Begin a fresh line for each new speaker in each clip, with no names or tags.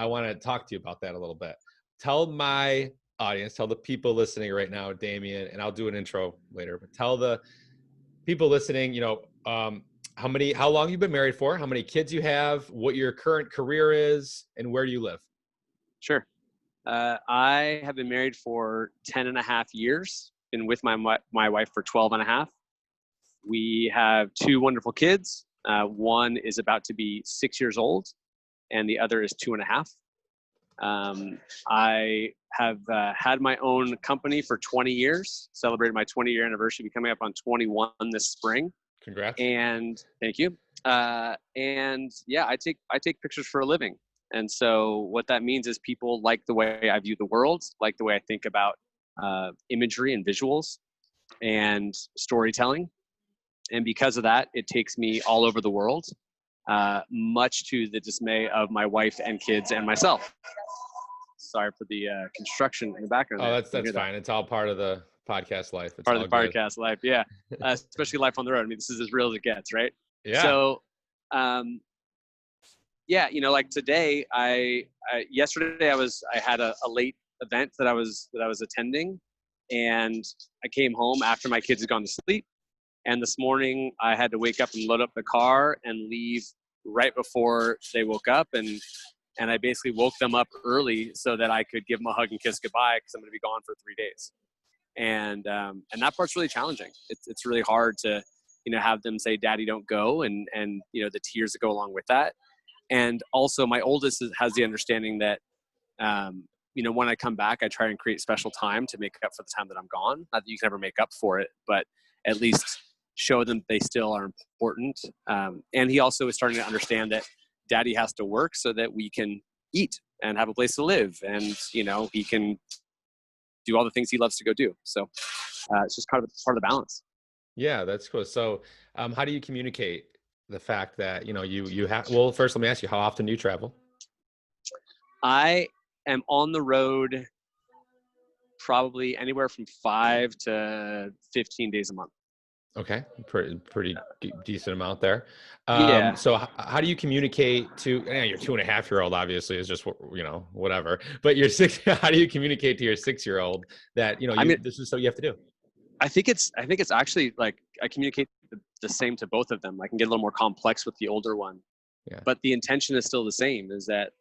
I want to talk to you about that a little bit. Tell my audience, tell the people listening right now, Damien, and I'll do an intro later, but tell the people listening, how long you've been married for, how many kids you have, what your current career is, and where do you live?
Sure. I have been married for 10 and a half years, been with my wife for 12 and a half. We have two wonderful kids. One is about to be 6 years old, and the other is 2.5. I have had my own company for 20 years, celebrated my 20-year anniversary, be coming up on 21 this spring.
Congrats.
And thank you. And yeah, I take pictures for a living. And so what that means is people like the way I view the world, like the way I think about imagery and visuals and storytelling. And because of that, it takes me all over the world, much to the dismay of my wife and kids and myself. Sorry for the construction in the background.
Oh, that's fine. It's all part of the podcast life. It's
part of
all
the podcast life. Yeah. Especially life on the road. I mean, this is as real as it gets, right?
Yeah.
So, yeah, like today, yesterday I had a late event that I was attending, and I came home after my kids had gone to sleep. And this morning I had to wake up and load up the car and leave right before they woke up. And I basically woke them up early so that I could give them a hug and kiss goodbye, because I'm going to be gone for 3 days. And that part's really challenging. It's really hard to, have them say, "Daddy, don't go," and the tears that go along with that. And also my oldest has the understanding that, when I come back, I try and create special time to make up for the time that I'm gone. Not that you can ever make up for it, but at least show them they still are important. And he also is starting to understand that Daddy has to work so that we can eat and have a place to live. And, he can do all the things he loves to go do. So it's just kind of part of the balance.
Yeah, that's cool. So how do you communicate the fact that, you have, well, first let me ask you, how often do you travel?
I am on the road probably anywhere from 5 to 15 days a month.
Okay. Pretty decent amount there.
Yeah.
So how do you communicate to your 2.5-year-old, obviously is just, whatever, but how do you communicate to your 6-year-old that, this is what you have to do?
I think it's actually like I communicate the same to both of them. I can get a little more complex with the older one, but the intention is still the same, is that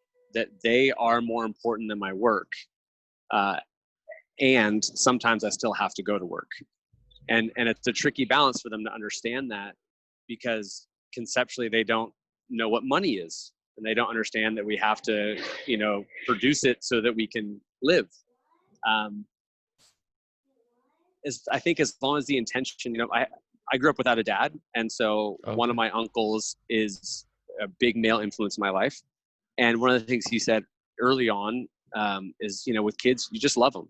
they are more important than my work. And sometimes I still have to go to work. And it's a tricky balance for them to understand that, because conceptually they don't know what money is, and they don't understand that we have to, produce it so that we can live. I think as long as the intention, I grew up without a dad. And so one of my uncles is a big male influence in my life. And one of the things he said early on is, with kids, you just love them.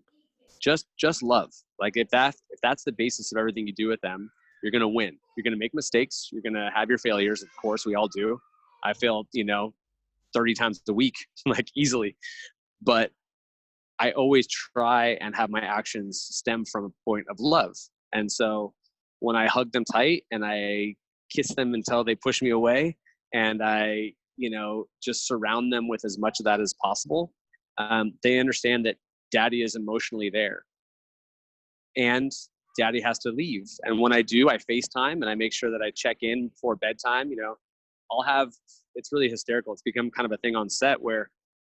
Just love. Like if that's the basis of everything you do with them, you're going to win. You're going to make mistakes. You're going to have your failures. Of course, we all do. I fail, 30 times a week, like easily. But I always try and have my actions stem from a point of love. And so when I hug them tight and I kiss them until they push me away, and I, just surround them with as much of that as possible, they understand that Daddy is emotionally there. And Daddy has to leave. And when I do, I FaceTime and I make sure that I check in before bedtime. It's really hysterical. It's become kind of a thing on set where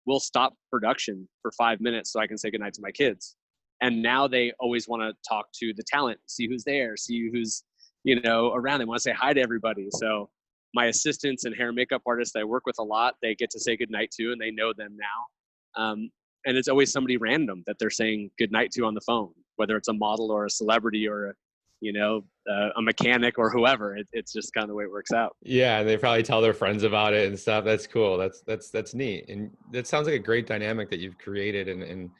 we'll stop production for 5 minutes so I can say goodnight to my kids. And now they always want to talk to the talent, see who's there, see who's, around. They want to say hi to everybody. So my assistants and hair and makeup artists that I work with a lot, they get to say goodnight to, and they know them now. And it's always somebody random that they're saying goodnight to on the phone, whether it's a model or a celebrity or a mechanic or whoever. It's just kind of the way it works out.
Yeah, they probably tell their friends about it and stuff. That's cool. That's neat, and that sounds like a great dynamic that you've created and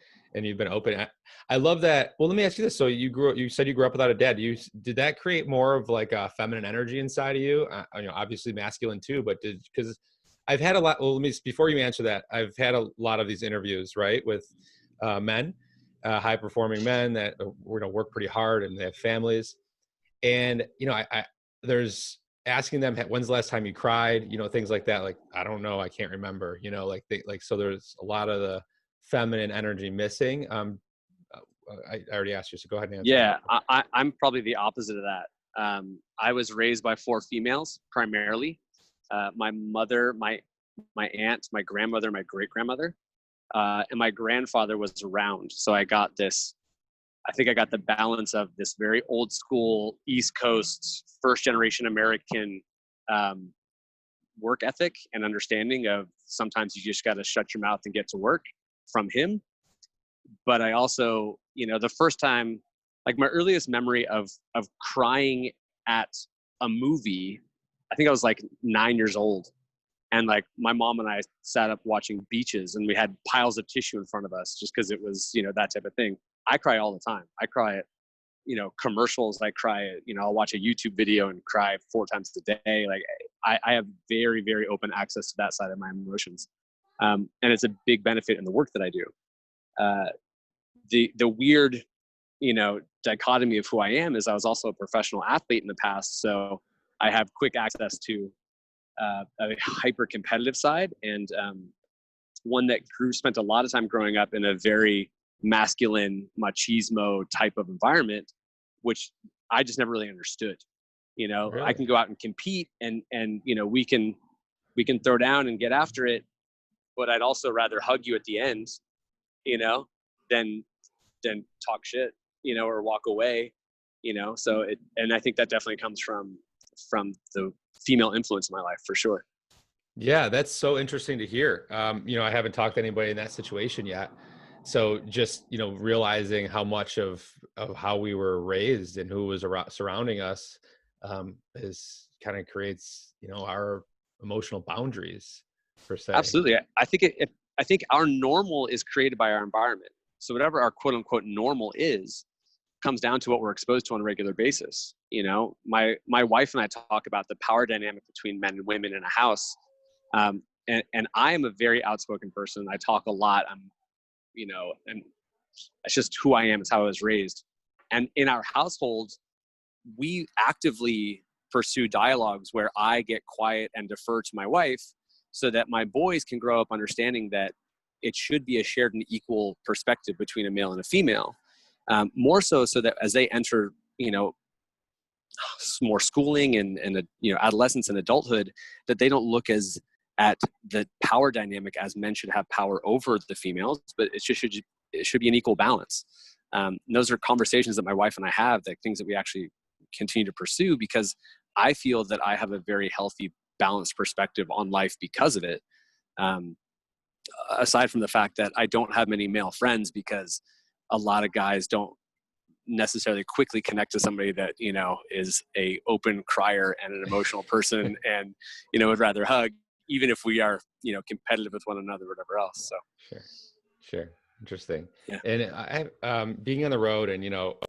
you've been open. I love that. Well, let me ask you this: so you said you grew up without a dad. Did that create more of like a feminine energy inside of you? Obviously masculine too, but because I've had a lot. Well, before you answer that, I've had a lot of these interviews, right, with men, high performing men that work pretty hard and they have families. And, there's asking them, when's the last time you cried, things like that. Like, I don't know, I can't remember, so there's a lot of the feminine energy missing. I already asked you, so go ahead and answer
Yeah,
that.
I'm probably the opposite of that. I was raised by 4 females primarily. My mother, my aunt, my grandmother, my great grandmother, and my grandfather was around. So I got this. I think I got the balance of this very old school East Coast, first generation American work ethic and understanding of sometimes you just got to shut your mouth and get to work from him. But I also, the first time, like my earliest memory of crying at a movie, I think I was like 9 years old. And like my mom and I sat up watching Beaches, and we had piles of tissue in front of us just because it was, that type of thing. I cry all the time. I cry at, commercials. I cry at, I'll watch a YouTube video and cry 4 times a day. Like I have very, very open access to that side of my emotions. And it's a big benefit in the work that I do. The weird, dichotomy of who I am is I was also a professional athlete in the past. So I have quick access to a hyper competitive side, and one that spent a lot of time growing up in a very masculine machismo type of environment, which I just never really understood.
Really?
I can go out and compete and we can throw down and get after it, but I'd also rather hug you at the end, than talk shit, or walk away, so and I think that definitely comes from the female influence in my life for sure.
Yeah, that's so interesting to hear. I haven't talked to anybody in that situation yet. So just, realizing how much of how we were raised and who was surrounding us is kind of creates, our emotional boundaries per se.
Absolutely. I think our normal is created by our environment. So whatever our quote unquote normal is comes down to what we're exposed to on a regular basis. My wife and I talk about the power dynamic between men and women in a house. And I am a very outspoken person. I talk a lot. And that's just who I am. It's how I was raised. And in our household, we actively pursue dialogues where I get quiet and defer to my wife so that my boys can grow up understanding that it should be a shared and equal perspective between a male and a female. More so that as they enter, more schooling and adolescence and adulthood, that they don't look at the power dynamic as men should have power over the females, but it should be an equal balance. And those are conversations that my wife and I have, that things that we actually continue to pursue, because I feel that I have a very healthy, balanced perspective on life because of it. Aside from the fact that I don't have many male friends, because a lot of guys don't necessarily quickly connect to somebody that, is a open crier and an emotional person and, would rather hug, even if we are, competitive with one another or whatever else. So.
Sure. Interesting.
Yeah.
And I, being on the road and,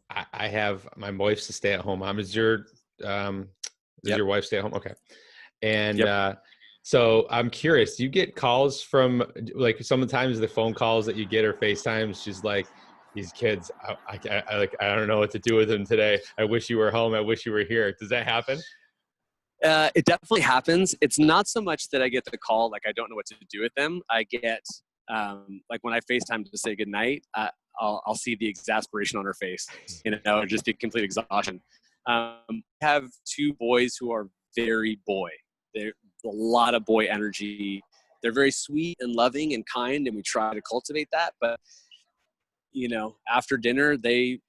I have my wife's a stay-at-home mom. Is your wife stay at home? Okay. And, so I'm curious, do you get calls from, like, sometimes the phone calls that you get or FaceTimes, just like, these kids, I don't know what to do with them today. I wish you were home. I wish you were here. Does that happen?
It definitely happens. It's not so much that I get the call, like I don't know what to do with them. I get, like when I FaceTime to say goodnight, I'll see the exasperation on her face, just the complete exhaustion. I have 2 boys who are very boy. They're a lot of boy energy. They're very sweet and loving and kind, and we try to cultivate that. But after dinner, they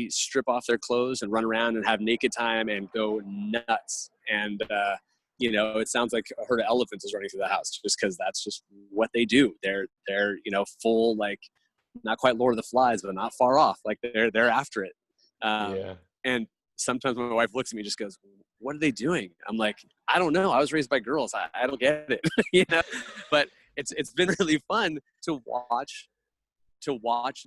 strip off their clothes and run around and have naked time and go nuts. And it sounds like a herd of elephants is running through the house, just because that's just what they do. They're full, like, not quite Lord of the Flies, but not far off. Like they're after it. And sometimes my wife looks at me and just goes, "What are they doing?" I'm like, "I don't know. I was raised by girls. I don't get it." But it's been really fun to watch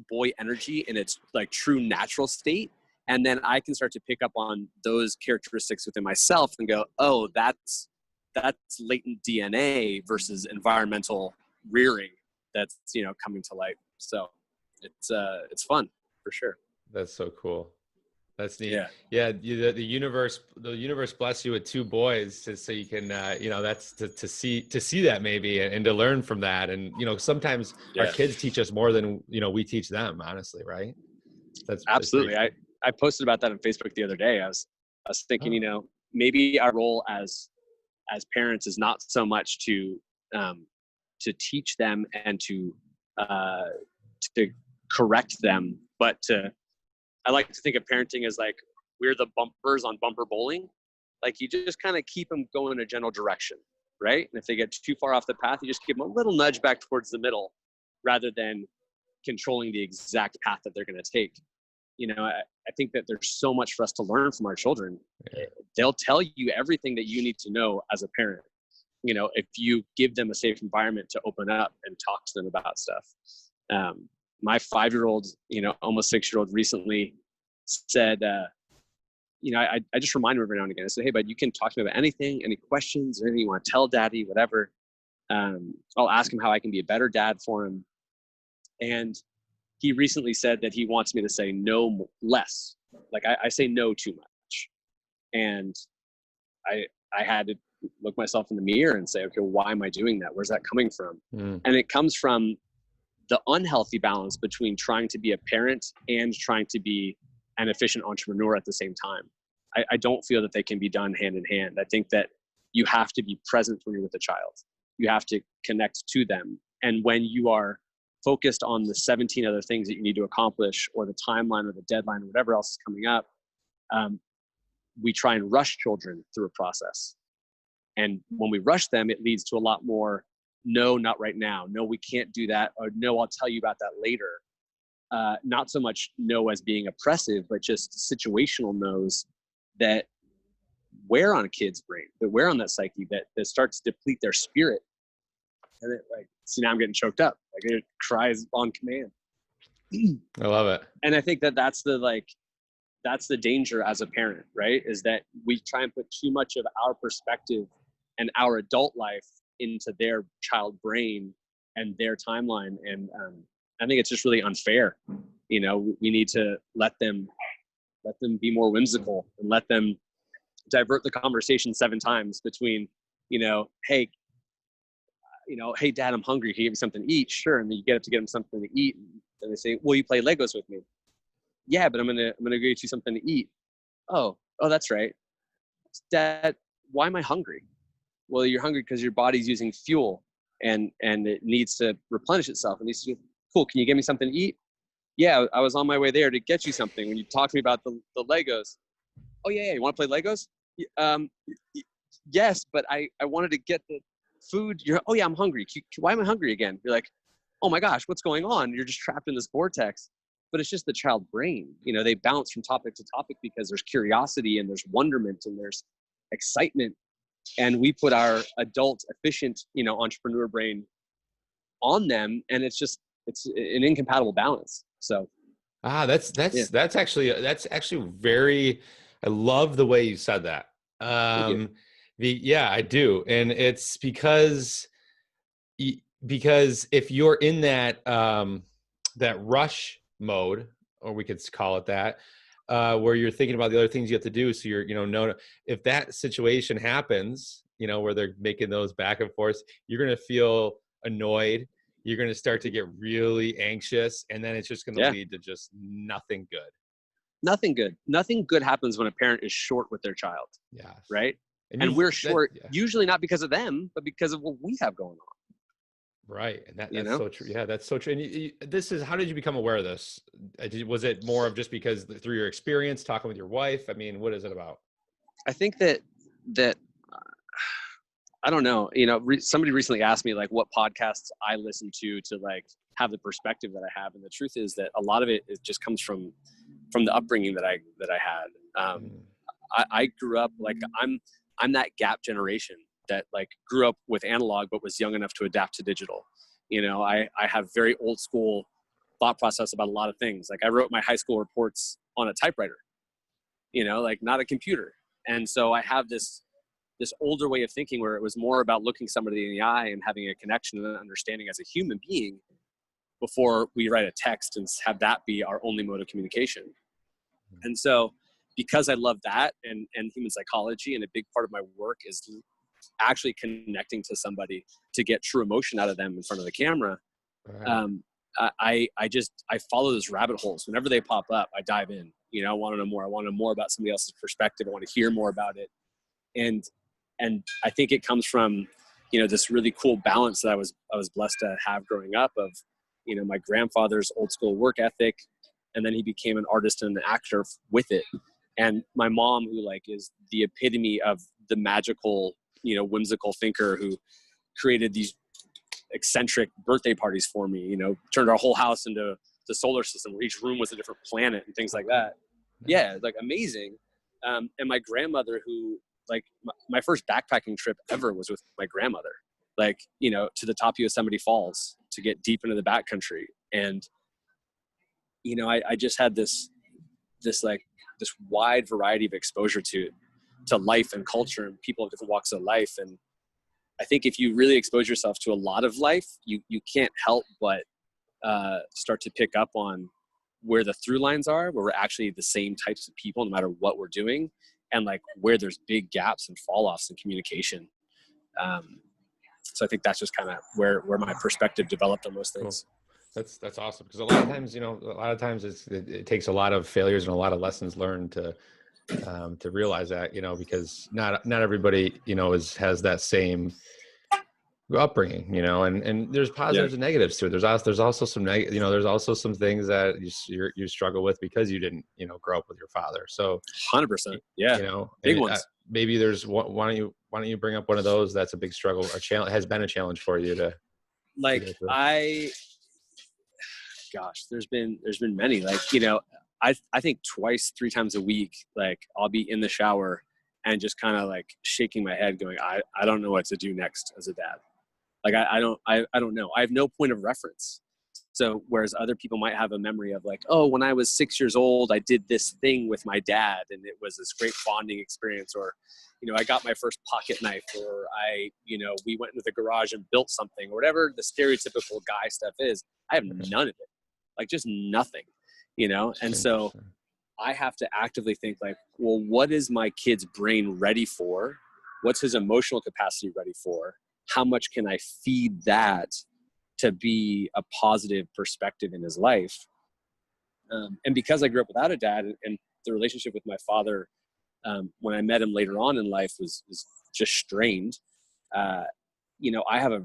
boy energy in its like true natural state. And then I can start to pick up on those characteristics within myself and go, oh, that's latent DNA versus environmental rearing that's, coming to light. So it's fun for sure.
That's so cool. That's neat.
Yeah.
Yeah, the universe bless you with two boys, so you can, that's to see that maybe, and to learn from that. And sometimes our
Yeah.
kids teach us more than we teach them. Honestly, right? That's pretty
Absolutely.
cool.
I posted about that on Facebook the other day. I was thinking,
Oh,
maybe our role as parents is not so much to teach them and uh, to correct them, but I like to think of parenting as like we're the bumpers on bumper bowling. Like you just kind of keep them going in a general direction, right? And if they get too far off the path, you just give them a little nudge back towards the middle, rather than controlling the exact path that they're going to take. I think that there's so much for us to learn from our children.
yeah.
They'll tell you everything that you need to know as a parent, if you give them a safe environment to open up and talk to them about stuff. My 5-year-old, almost 6-year-old recently said, I just remind him every now and again. I said, hey, bud, you can talk to me about anything, any questions, anything you want to tell daddy, whatever. I'll ask him how I can be a better dad for him. And he recently said that he wants me to say no less. Like I say no too much. And I had to look myself in the mirror and say, okay, why am I doing that? Where's that coming from? And it comes from the unhealthy balance between trying to be a parent and trying to be an efficient entrepreneur at the same time. I don't feel that they can be done hand in hand. I think that you have to be present when you're with a child. You have to connect to them. And when you are focused on the 17 other things that you need to accomplish, or the timeline or the deadline or whatever else is coming up, we try and rush children through a process. And when we rush them, it leads to a lot more, no, not right now. No, we can't do that. Or no, I'll tell you about that later. Not so much no as being oppressive, but just situational no's that wear on a kid's brain, that wear on that psyche, that starts to deplete their spirit. And it, see, now I'm getting choked up. Like it cries on command.
I love it.
And I think that that's the danger as a parent, right? Is that we try and put too much of our perspective and our adult life into their child brain and their timeline. And I think it's just really unfair. We need to let them be more whimsical, and let them divert the conversation 7 times between, hey, hey, Dad, I'm hungry. Can you give me something to eat? Sure. And then you get up to get them something to eat. And they say, will you play Legos with me? Yeah, but I'm gonna go get you something to eat. Oh, that's right. Dad, why am I hungry? Well, you're hungry because your body's using fuel, and it needs to replenish itself. It needs to. Cool. Can you give me something to eat? Yeah, I was on my way there to get you something when you talked to me about the Legos. Oh yeah. You want to play Legos? Yes, but I wanted to get the food. Oh yeah, I'm hungry. Why am I hungry again? You're like, oh my gosh, what's going on? You're just trapped in this vortex. But it's just the child brain. They bounce from topic to topic because there's curiosity and there's wonderment and there's excitement. And we put our adult, efficient, entrepreneur brain on them, and it's an incompatible balance. So
That's actually very, I love the way you said that. I do. And it's because if you're in that rush mode, or we could call it that, where you're thinking about the other things you have to do. So you're, if that situation happens, where they're making those back and forth, you're going to feel annoyed. You're going to start to get really anxious, and then it's just going to lead to just nothing good.
Nothing good. Nothing good happens when a parent is short with their child.
Yeah.
Right. And we're short, usually not because of them, but because of what we have going on.
Right. And that's so true. Yeah, that's so true. And how did you become aware of this? Was it more of just because through your experience talking with your wife? I mean, what is it about?
I think that I don't know, somebody recently asked me like what podcasts I listen to like have the perspective that I have. And the truth is that a lot of it just comes from the upbringing that I had. I grew up like I'm that gap generation that like grew up with analog, but was young enough to adapt to digital. I have very old school thought process about a lot of things. Like I wrote my high school reports on a typewriter, like not a computer. And so I have this older way of thinking where it was more about looking somebody in the eye and having a connection and an understanding as a human being before we write a text and have that be our only mode of communication. And so because I love that and human psychology, and a big part of my work is actually connecting to somebody to get true emotion out of them in front of the camera.
Right.
I follow those rabbit holes. Whenever they pop up, I dive in. You know, I want to know more. I want to know more about somebody else's perspective. I want to hear more about it. And I think it comes from, you know, this really cool balance that I was blessed to have growing up of, you know, my grandfather's old school work ethic, and then he became an artist and an actor with it. And my mom, who like is the epitome of the magical, you know, whimsical thinker who created these eccentric birthday parties for me, you know, turned our whole house into the solar system where each room was a different planet and things like that. Yeah, like amazing. And my grandmother, who like my first backpacking trip ever was with my grandmother, like, you know, to the top of Yosemite Falls to get deep into the backcountry. And, you know, I just had this wide variety of exposure to life and culture and people of different walks of life. And I think if you really expose yourself to a lot of life, you can't help but start to pick up on where the through lines are, where we're actually the same types of people, no matter what we're doing, and like where there's big gaps and fall offs in communication. So I think that's just kind of where my perspective developed on most things.
Cool. That's awesome. Because a lot of times, you know, it takes a lot of failures and a lot of lessons learned to realize that, you know, because not everybody, you know, has that same upbringing, you know, and there's positives and negatives to it. There's also some you know, there's also some things that you struggle with because you didn't, you know, grow up with your father. So
100%. Yeah.
You know,
big ones.
Maybe there's why don't you bring up one of those that's a big struggle, has been a challenge for you to
like gosh, there's been many, like, you know, I think 2-3 times a week, like I'll be in the shower and just kind of like shaking my head going, I don't know what to do next as a dad. Like, I don't know. I have no point of reference. So whereas other people might have a memory of like, oh, when I was 6 years old, I did this thing with my dad and it was this great bonding experience, or, you know, I got my first pocket knife, or you know, we went into the garage and built something, or whatever the stereotypical guy stuff is. I have none of it, like just nothing, you know? And so I have to actively think like, well, what is my kid's brain ready for? What's his emotional capacity ready for? How much can I feed that to be a positive perspective in his life? And because I grew up without a dad, and the relationship with my father, when I met him later on in life was just strained. You know, I have a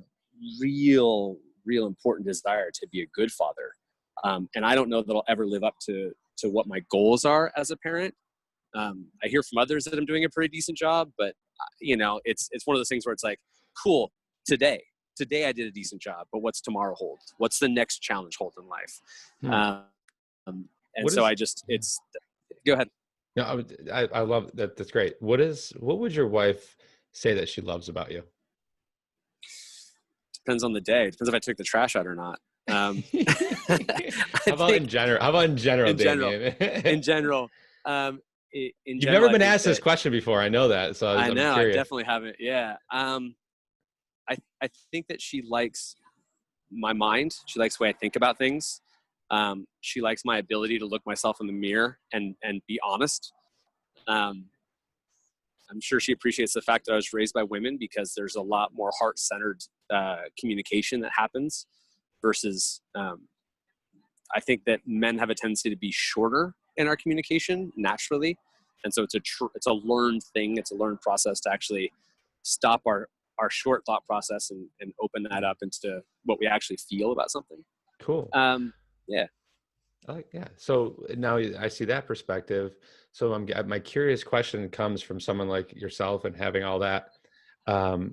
real important desire to be a good father. And I don't know that I'll ever live up to what my goals are as a parent. I hear from others that I'm doing a pretty decent job, but you know, it's one of those things where it's like, cool, today I did a decent job, but what's tomorrow hold? What's the next challenge hold in life? And so it's go ahead.
No, I love that. That's great. What would your wife say that she loves about you?
Depends on the day. Depends if I took the trash out or not.
How about in general, Damien?
In general,
You've never been asked this question before. I know that. So
I'm
curious.
I definitely haven't. Yeah. I think that she likes my mind. She likes the way I think about things. She likes my ability to look myself in the mirror and be honest. I'm sure she appreciates the fact that I was raised by women, because there's a lot more heart-centered communication that happens versus I think that men have a tendency to be shorter in our communication naturally. And so it's a learned thing. It's a learned process to actually stop our short thought process and open that up into what we actually feel about something.
Cool.
Yeah.
So now I see that perspective. So my curious question comes from someone like yourself and having all that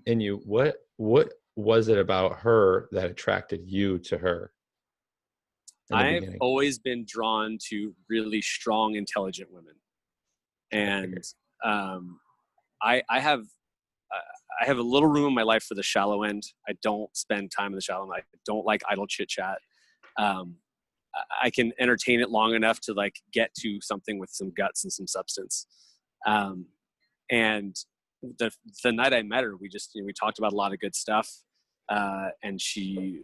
in you. What was it about her that attracted you to her?
I've always been drawn to really strong, intelligent women. And I have a little room in my life for the shallow end. I don't spend time in the shallow end. I don't like idle chit chat. I can entertain it long enough to like get to something with some guts and some substance. And the night I met her, we talked about a lot of good stuff. And she,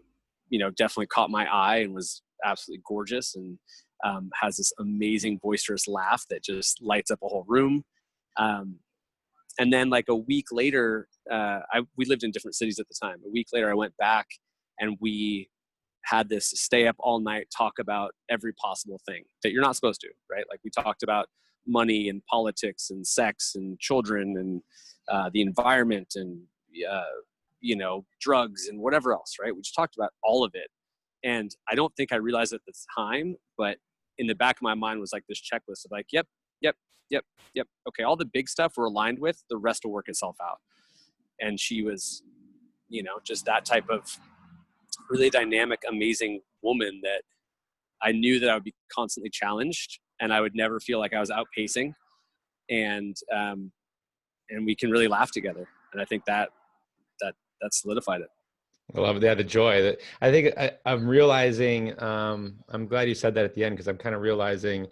you know, definitely caught my eye and was absolutely gorgeous. And has this amazing boisterous laugh that just lights up a whole room. And then like a week later, we lived in different cities at the time. A week later, I went back and we had this stay up all night, talk about every possible thing that you're not supposed to, right? Like we talked about money and politics and sex and children and the environment and, drugs and whatever else, right? We just talked about all of it. And I don't think I realized at the time, but in the back of my mind was like this checklist of like, yep. Okay, all the big stuff we're aligned with, the rest will work itself out. And she was, just that type of really dynamic, amazing woman that I knew that I would be constantly challenged and I would never feel like I was outpacing. And we can really laugh together. And I think that solidified it.
I love it. Yeah, the joy that I think I'm realizing. I'm glad you said that at the end, because I'm kind of realizing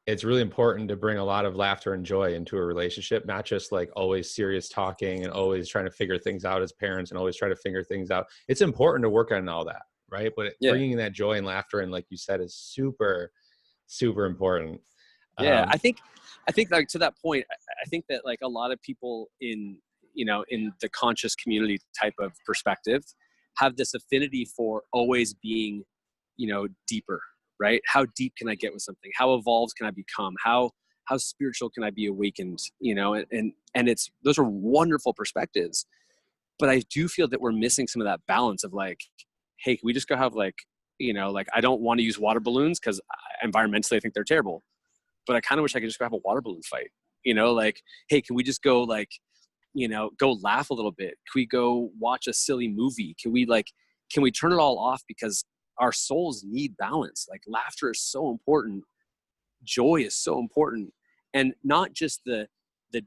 it's really important to bring a lot of laughter and joy into a relationship, not just like always serious talking and always trying to figure things out as parents and always try to figure things out. It's important to work on all that, right? But bringing that joy and laughter, and like you said, is super, super important.
Yeah, I think like to that point, I think that like a lot of people in the conscious community type of perspective have this affinity for always being, deeper, right? How deep can I get with something? How evolved can I become? How spiritual can I be awakened? And it's, those are wonderful perspectives, but I do feel that we're missing some of that balance of like, hey, can we just go have like, like I don't want to use water balloons because environmentally I think they're terrible, but I kind of wish I could just go have a water balloon fight, like, hey, can we just go like, go laugh a little bit? Can we go watch a silly movie? Can we turn it all off because our souls need balance? Like laughter is so important. Joy is so important. And not just the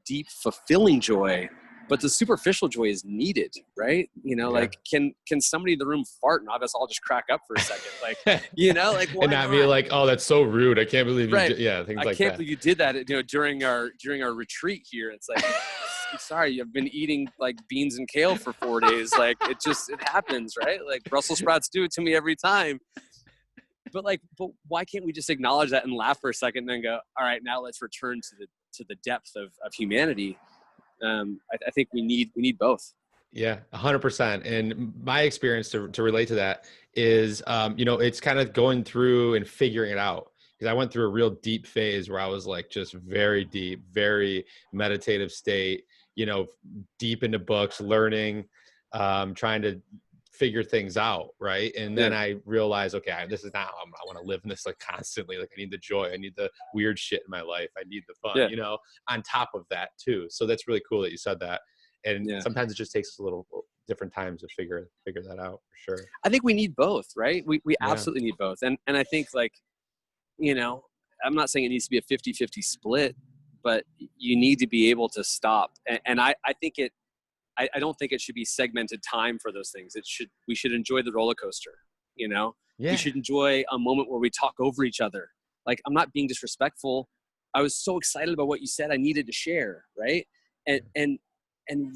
deep, fulfilling joy, but the superficial joy is needed, right? Like can somebody in the room fart and have us all just crack up for a second? Like, like why
and not be like, oh, that's so rude. I can't believe you.
Right.
Things like that.
I can't believe you did that, during our retreat here. It's like, I'm sorry, I've been eating like beans and kale for 4 days. Like it happens, right? Like Brussels sprouts do it to me every time. But why can't we just acknowledge that and laugh for a second and then go, all right, now let's return to the depth of humanity. I think we need both.
Yeah, 100%. And my experience to relate to that is, it's kind of going through and figuring it out. Because I went through a real deep phase where I was like just very deep, very meditative state, deep into books, learning, trying to figure things out, right? And then I realized, okay, this is not how I want to live in this like constantly. Like I need the joy, I need the weird shit in my life, I need the fun, on top of that too. So that's really cool that you said that. And sometimes it just takes us a little different times to figure that out, for sure.
I think we need both, right? We absolutely need both. And I think like, I'm not saying it needs to be a 50-50 split, but you need to be able to stop. And I think I don't think it should be segmented time for those things. We should enjoy the roller coaster, we should enjoy a moment where we talk over each other. Like, I'm not being disrespectful. I was so excited about what you said. I needed to share. Right. And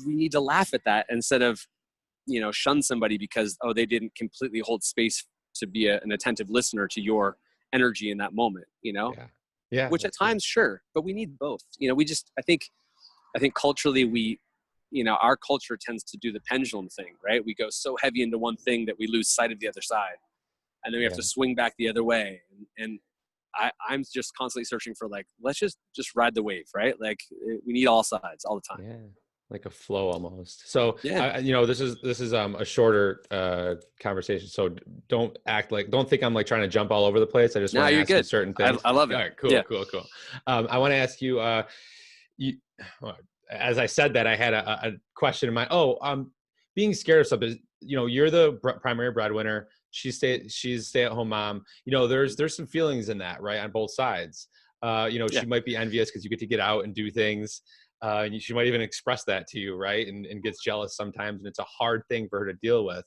we need to laugh at that instead of, shun somebody because, they didn't completely hold space to be an attentive listener to your energy in that moment, which at times, sure, but we need both. I think culturally our culture tends to do the pendulum thing, right? We go so heavy into one thing that we lose sight of the other side, and then we have to swing back the other way. And I'm just constantly searching for like, let's just ride the wave, right? Like we need all sides all the time.
Yeah. Like a flow almost. So, this is a shorter conversation. So don't think I'm like trying to jump all over the place. I just want to ask you certain things.
I love it.
All right, cool. I want to ask you, as I said that, I had a question in mind. Being scared of something, you're the primary breadwinner. She's stay-at-home mom. There's some feelings in that, right? On both sides. She might be envious because you get to get out and do things. And she might even express that to you, right? And gets jealous sometimes, and it's a hard thing for her to deal with.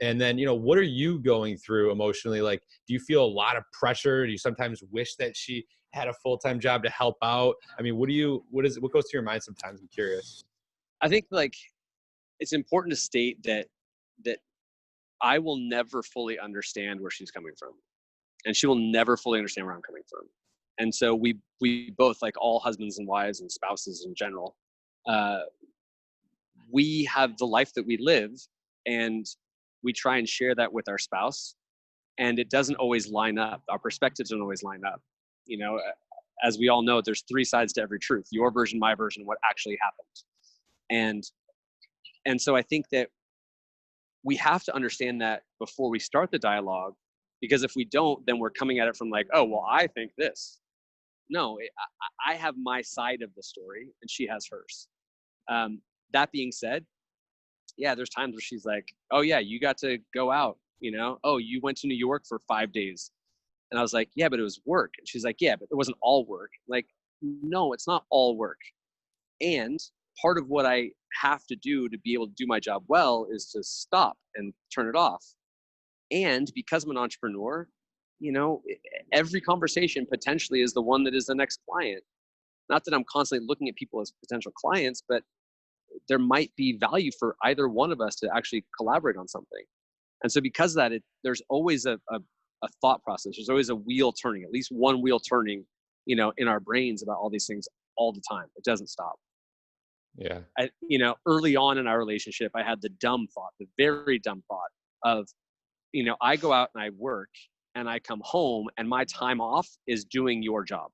And then, what are you going through emotionally? Like, do you feel a lot of pressure? Do you sometimes wish that she had a full-time job to help out? I mean, what goes through your mind sometimes? I'm curious.
I think like it's important to state that I will never fully understand where she's coming from. and she will never fully understand where I'm coming from. And so we both, like all husbands and wives and spouses in general, we have the life that we live, and we try and share that with our spouse, and it doesn't always line up. Our perspectives don't always line up. You know, as we all know, there's three sides to every truth: your version, my version, what actually happened. And so I think that we have to understand that before we start the dialogue, because if we don't, then we're coming at it from like, oh, well, I think this. No, I have my side of the story and she has hers. That being said, yeah, there's times where she's like, oh yeah, you got to go out, you know? Oh, you went to New York for 5 days. And I was like, yeah, but it was work. And she's like, yeah, but it wasn't all work. Like, no, it's not all work. And part of what I have to do to be able to do my job well is to stop and turn it off. And because I'm an entrepreneur, you know, every conversation potentially is the one that is the next client. Not that I'm constantly looking at people as potential clients, but there might be value for either one of us to actually collaborate on something. And so because of that, there's always a thought process. There's always a wheel turning, at least one wheel turning, you know, in our brains about all these things all the time. It doesn't stop.
Yeah.
You know, early on in our relationship, I had the very dumb thought of, you know, I go out and I work and I come home and my time off is doing your job,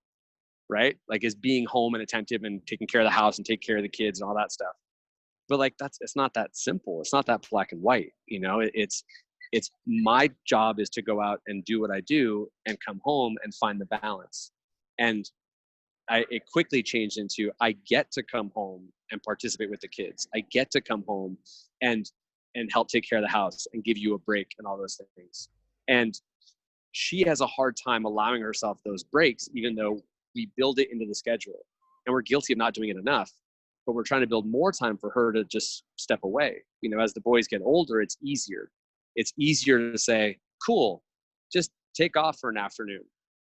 right? Like, is being home and attentive and taking care of the house and take care of the kids and all that stuff. But like, it's not that simple. It's not that black and white. You know, it's my job is to go out and do what I do and come home and find the balance. And it quickly changed into, I get to come home and participate with the kids. I get to come home and help take care of the house and give you a break and all those things. And she has a hard time allowing herself those breaks, even though we build it into the schedule. And we're guilty of not doing it enough, but we're trying to build more time for her to just step away. You know, as the boys get older, it's easier. It's easier to say, cool, just take off for an afternoon.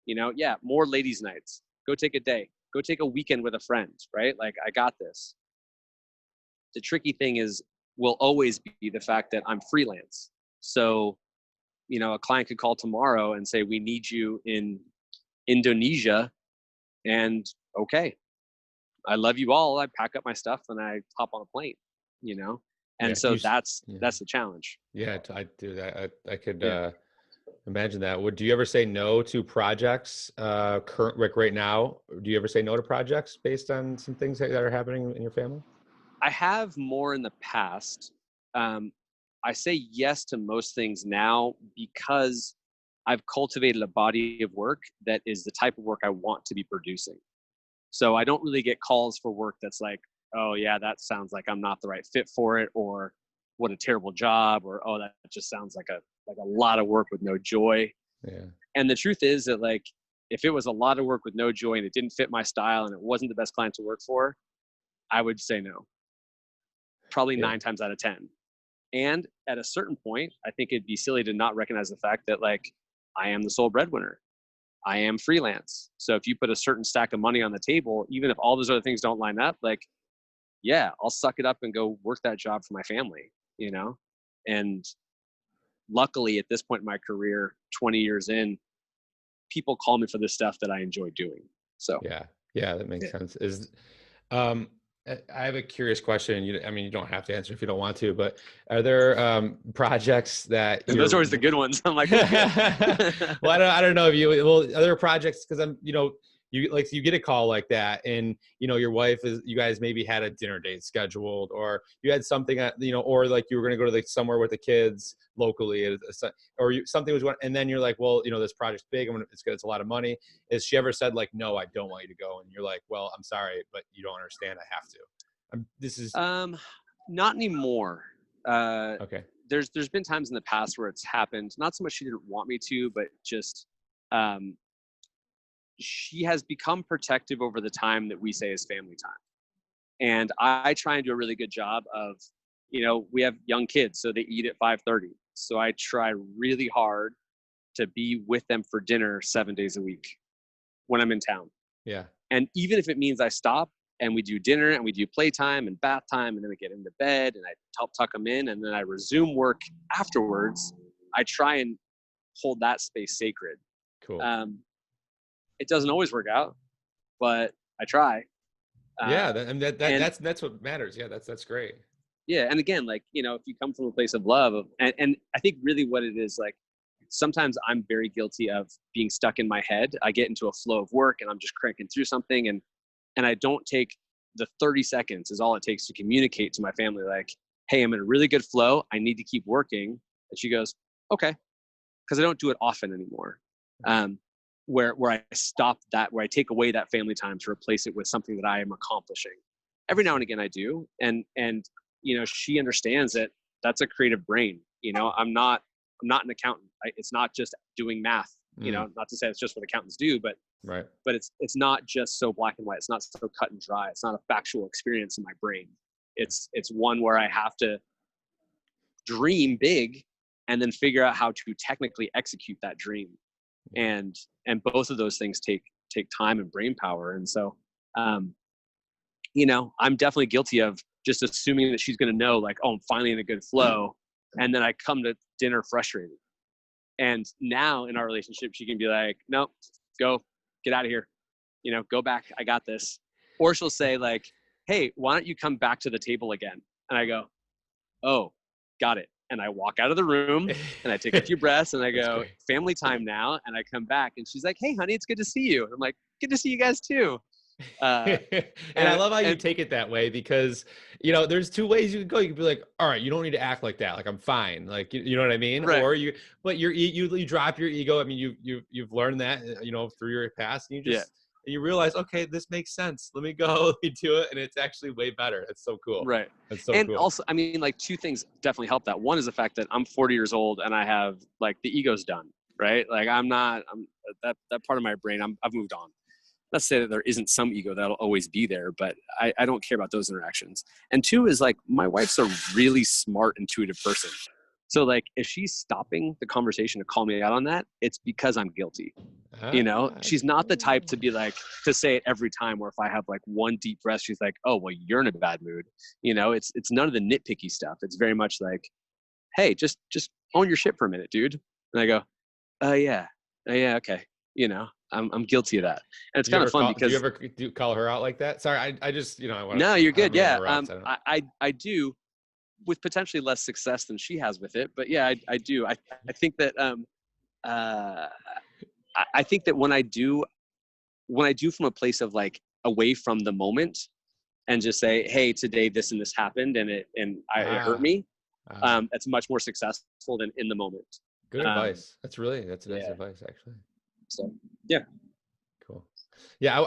You know, yeah, more ladies' nights. Go take a day. Go take a weekend with a friend, right? Like, I got this. The tricky thing will always be the fact that I'm freelance. So, you know, a client could call tomorrow and say, we need you in Indonesia. And okay, I love you all. I pack up my stuff and I hop on a plane, you know? And so that's the challenge.
Yeah, I do that. I could imagine that. Do you ever say no to projects right now? Do you ever say no to projects based on some things that are happening in your family?
I have more in the past. I say yes to most things now because I've cultivated a body of work that is the type of work I want to be producing. So I don't really get calls for work that's like, oh yeah, that sounds like I'm not the right fit for it, or what a terrible job, or oh, that just sounds like a lot of work with no joy.
Yeah.
And the truth is that, like, if it was a lot of work with no joy and it didn't fit my style and it wasn't the best client to work for, I would say no. Probably 9 times out of 10. And at a certain point, I think it'd be silly to not recognize the fact that, like, I am the sole breadwinner. I am freelance. So if you put a certain stack of money on the table, even if all those other things don't line up, like, yeah, I'll suck it up and go work that job for my family, you know? And luckily at this point in my career, 20 years in, people call me for the stuff that I enjoy doing. So
yeah, that makes sense. I have a curious question. You don't have to answer if you don't want to, but are there projects that
those are always the good ones? I'm like,
okay. Well, I don't know if are there projects, because you get a call like that, and your wife you guys maybe had a dinner date scheduled, or you had something or like you were going to go to somewhere with the kids locally, or something was going, and then you're like, well, this project's big, it's a lot of money. Has she ever said like, no, I don't want you to go, and you're like, well, I'm sorry, but you don't understand, I have to? This is
not anymore.
Okay.
There's been times in the past where it's happened. Not so much she didn't want me to, but just she has become protective over the time that we say is family time. And I try and do a really good job of, we have young kids, so they eat at 5:30. So I try really hard to be with them for dinner 7 days a week when I'm in town.
Yeah.
And even if it means I stop and we do dinner and we do playtime and bath time, and then we get into bed and I help tuck them in and then I resume work afterwards, I try and hold that space sacred.
Cool.
It doesn't always work out, but I try.
Yeah.
And
That's what matters. Yeah. That's great.
yeah. And again, like, if you come from a place of love and I think really what it is, like, sometimes I'm very guilty of being stuck in my head. I get into a flow of work and I'm just cranking through something, and I don't take the 30 seconds is all it takes to communicate to my family, like, hey, I'm in a really good flow. I need to keep working. And she goes, okay. Because I don't do it often anymore. Where I stop that, where I take away that family time to replace it with something that I am accomplishing. Every now and again I do. And she understands that that's a creative brain. I'm not an accountant. It's not just doing math, not to say it's just what accountants do, but
right.
But it's not just so black and white. It's not so cut and dry. It's not a factual experience in my brain. It's one where I have to dream big and then figure out how to technically execute that dream. And both of those things take time and brain power. And so, I'm definitely guilty of just assuming that she's going to know, like, oh, I'm finally in a good flow. And then I come to dinner frustrated. And now in our relationship, she can be like, nope, go, get out of here. Go back. I got this. Or she'll say, like, hey, why don't you come back to the table again? And I go, oh, got it. And I walk out of the room and I take a few breaths and I go, family time now. And I come back and she's like, hey, honey, it's good to see you. And I'm like, good to see you guys too.
And I love how you take it that way, because there's two ways you can go. You can be like, all right, you don't need to act like that, like I'm fine, like you know what I mean, right. Or you drop your ego. I mean, you've learned that through your past, and you just and you realize, okay, this makes sense, let me go, let me do it, and it's actually way better. It's so cool,
right?
It's so
and
cool.
Also, I mean, like, two things definitely help that. One is the fact that I'm 40 years old and I have, like, the ego's done, right? Like, I'm that part of my brain, I've moved on. Let's say that there isn't some ego that'll always be there, but I don't care about those interactions. And two is, like, my wife's a really smart, intuitive person. So, like, if she's stopping the conversation to call me out on that, it's because I'm guilty. She's not the type to be like, to say it every time, or if I have, like, one deep breath, she's like, oh, well, you're in a bad mood. It's none of the nitpicky stuff. It's very much like, hey, just own your shit for a minute, dude. And I go, yeah, okay. I'm guilty of that. And it's kind of fun because.
Do you call her out like that? Sorry, I just,
No, you're good. Yeah. I do, with potentially less success than she has with it, but yeah, I do. I think that, I think that when I do from a place of, like, away from the moment and just say, hey, today this and this happened and it hurt me. It's much more successful than in the moment.
Good advice. That's nice advice, actually.
So, yeah.
Cool. Yeah.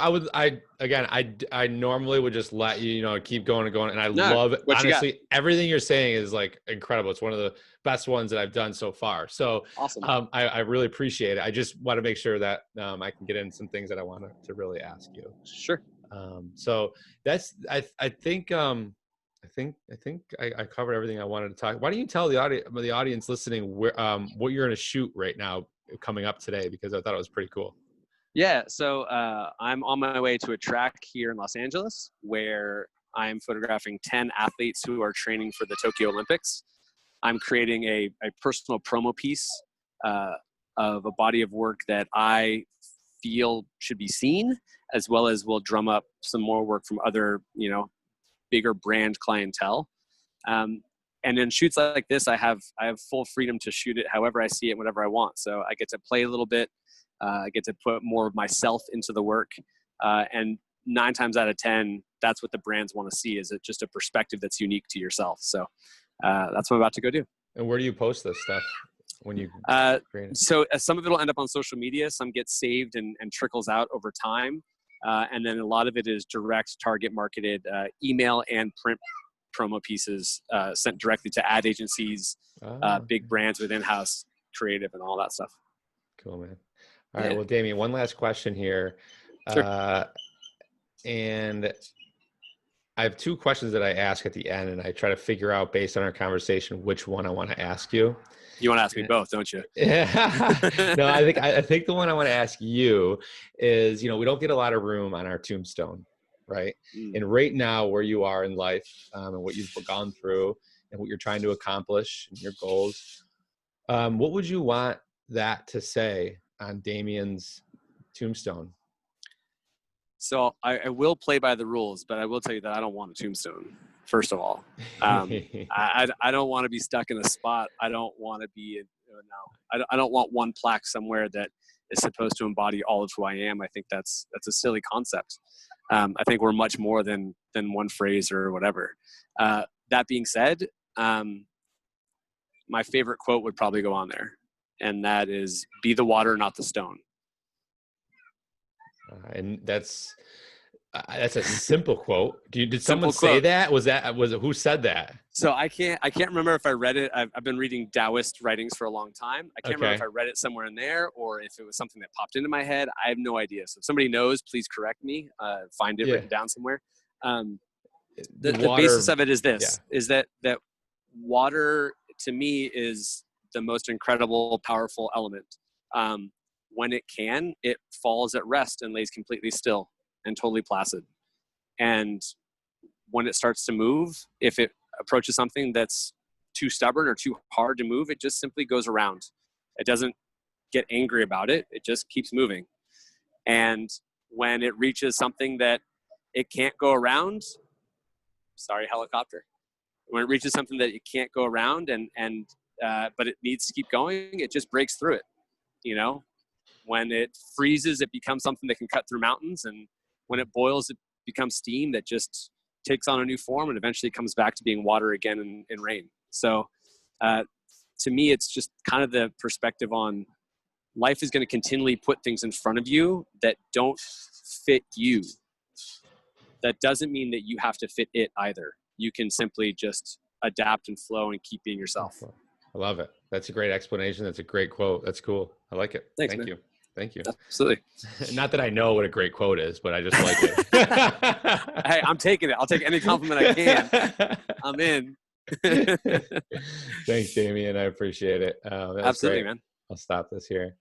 I normally would just let you, keep going and going. And I love it. Honestly, everything you're saying is, like, incredible. It's one of the best ones that I've done so far. So
awesome.
I really appreciate it. I just want to make sure that I can get in some things that I want to really ask you.
Sure.
So that's, I think I covered everything I wanted to talk. Why don't you tell the audience listening where, what you're going to shoot right now coming up today, because I thought it was pretty cool.
Yeah. So I'm on my way to a track here in Los Angeles where I'm photographing 10 athletes who are training for the Tokyo Olympics. I'm creating a personal promo piece of a body of work that I feel should be seen, as well as will drum up some more work from other, bigger brand clientele. And in shoots like this, I have full freedom to shoot it however I see it, whatever I want. So I get to play a little bit. I get to put more of myself into the work. And 9 times out of 10, that's what the brands want to see, is it just a perspective that's unique to yourself. So that's what I'm about to go do.
And where do you post this stuff when you create it?
So some of it will end up on social media. Some gets saved and trickles out over time. And then a lot of it is direct target marketed email and print promo pieces sent directly to ad agencies, big brands with in-house creative and all that stuff.
Cool, man. All right. Well, Damien, one last question here.
Sure.
And I have 2 questions that I ask at the end, and I try to figure out, based on our conversation, which one I want to ask you.
You want to ask me both, don't you?
No, I think the one I want to ask you is, we don't get a lot of room on our tombstone, right? And right now, where you are in life, and what you've gone through and what you're trying to accomplish and your goals, what would you want that to say on Damien's tombstone?
So I will play by the rules, but I will tell you that I don't want a tombstone, first of all. I don't want to be stuck in a spot. I don't want to be, I don't want one plaque somewhere that is supposed to embody all of who I am. I think that's a silly concept. I think we're much more than one phrase or whatever. That being said, my favorite quote would probably go on there, and that is, "Be the water, not the stone."
And that's a simple quote. Did someone
Simple
say
quote.
that? Was it who said that?
So I can't remember if I read it. I've been reading Taoist writings for a long time. I can't remember if I read it somewhere in there or if it was something that popped into my head. I have no idea. So if somebody knows, please correct me. Find it written down somewhere. The basis of it is this: is that water to me is the most incredible, powerful element. When it can, it falls at rest and lays completely still and totally placid. And when it starts to move, if it approaches something that's too stubborn or too hard to move, it just simply goes around. It doesn't get angry about it. It just keeps moving. And when it reaches something that it can't go around, sorry, helicopter. When it reaches something that it can't go around but it needs to keep going, it just breaks through it, you know? When it freezes, it becomes something that can cut through mountains. And when it boils, it becomes steam that just takes on a new form and eventually comes back to being water again in rain. So to me, it's just kind of the perspective on life is going to continually put things in front of you that don't fit you. That doesn't mean that you have to fit it either. You can simply just adapt and flow and keep being yourself.
I love it. That's a great explanation. That's a great quote. That's cool. I like it.
Thanks,
Thank
man.
you. Thank you.
Absolutely.
Not that I know what a great quote is, but I just like it.
Hey, I'm taking it. I'll take any compliment I can. I'm in.
Thanks, Damien. I appreciate it.
Absolutely,
great.
man.
I'll stop this here.